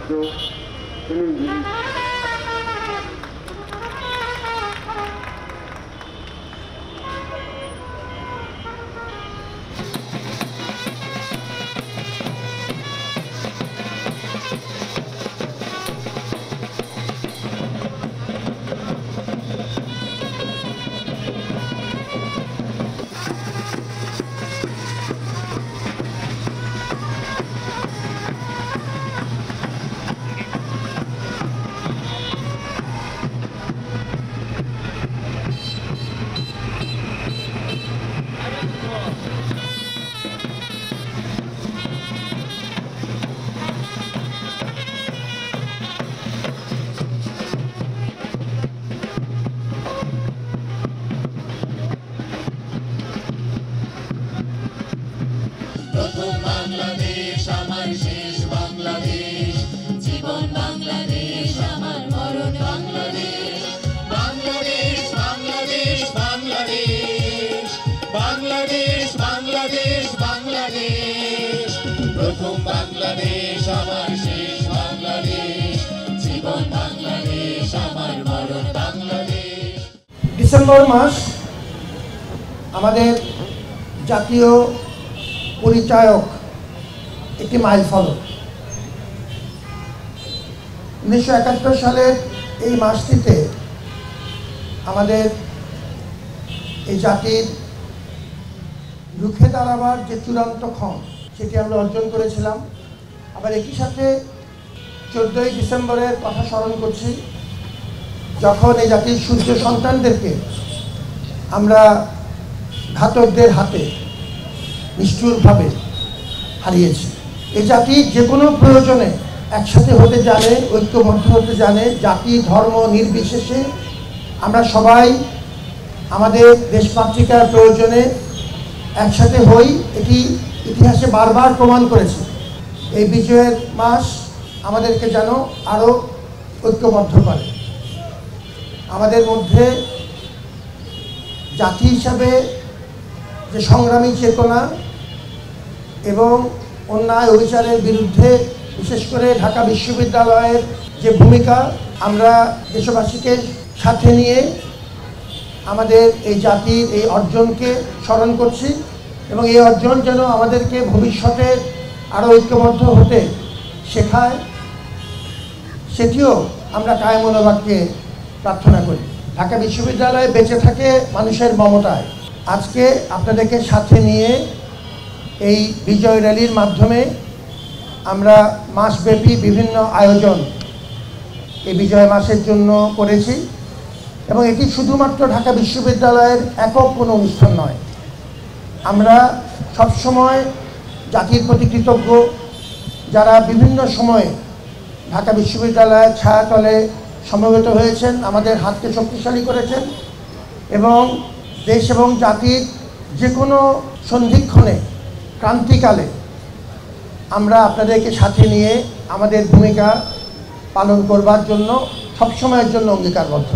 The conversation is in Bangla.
বাদ্য এবং প্রথম বাংলাদেশ আমার শেষ বাংলাদেশ, জীবন বাংলাদেশ আমার মরণ বাংলাদেশ। বাংলাদেশ বাংলাদেশ বাংলাদেশ, বাংলাদেশ বাংলাদেশ বাংলাদেশ। প্রথম বাংলাদেশ আমার শেষ বাংলাদেশ, জীবন বাংলাদেশ আমার মরণ বাংলাদেশ। ডিসেম্বর মাস আমাদের জাতীয় পরিচায়ক একটি মাইলফলক। 1971 সালের এই মাসটিতে আমাদের এই জাতির রুখে দাঁড়াবার যে চূড়ান্ত ক্ষণ সেটি আমরা অর্জন করেছিলাম। আবার একই সাথে 14ই ডিসেম্বরের কথা স্মরণ করছি, যখন এই জাতির সূর্য সন্তানদেরকে আমরা ঘাতকদের হাতে নিষ্ঠুরভাবে হারিয়েছি। এই জাতি যে কোনো প্রয়োজনে একসাথে হতে জানে, ঐক্যবদ্ধ হতে জানে। জাতি ধর্ম নির্বিশেষে আমরা সবাই আমাদের দেশমাতৃকার প্রয়োজনে একসাথে হই। এটি ইতিহাসে বারবার প্রমাণ করেছে। এই বিজয়ের মাস আমাদেরকে যেন আরও ঐক্যবদ্ধ করে। আমাদের মধ্যে জাতি হিসাবে যে সংগ্রামী চেতনা এবং অন্যায় অবিচারের বিরুদ্ধে বিশেষ করে ঢাকা বিশ্ববিদ্যালয়ের যে ভূমিকা, আমরা দেশবাসীকে সাথে নিয়ে আমাদের এই জাতির এই অর্জনকে স্মরণ করছি এবং এই অর্জন যেন আমাদেরকে ভবিষ্যতে আরও ঐক্যবদ্ধ হতে শেখায়, সেটিও আমরা কায়মনোবাক্যে প্রার্থনা করি। ঢাকা বিশ্ববিদ্যালয় বেঁচে থাকে মানুষের মমতায়। আজকে আপনাদেরকে সাথে নিয়ে এই বিজয় র্যালির মাধ্যমে আমরা মাসব্যাপী বিভিন্ন আয়োজন এই বিজয় মাসের জন্য করেছি এবং এটি শুধুমাত্র ঢাকা বিশ্ববিদ্যালয়ের একক কোনো অনুষ্ঠান নয়। আমরা সবসময় জাতির প্রতি কৃতজ্ঞ, যারা বিভিন্ন সময়ে ঢাকা বিশ্ববিদ্যালয়ের ছায়াতলে সমবেত হয়েছেন, আমাদের হাতকে শক্তিশালী করেছেন এবং দেশ এবং জাতির যে কোনো সন্ধিক্ষণে ক্রান্তিকালে আমরা আপনাদেরকে সাথে নিয়ে আমাদের ভূমিকা পালন করবার জন্য সবসময়ের জন্য অঙ্গীকারবদ্ধ।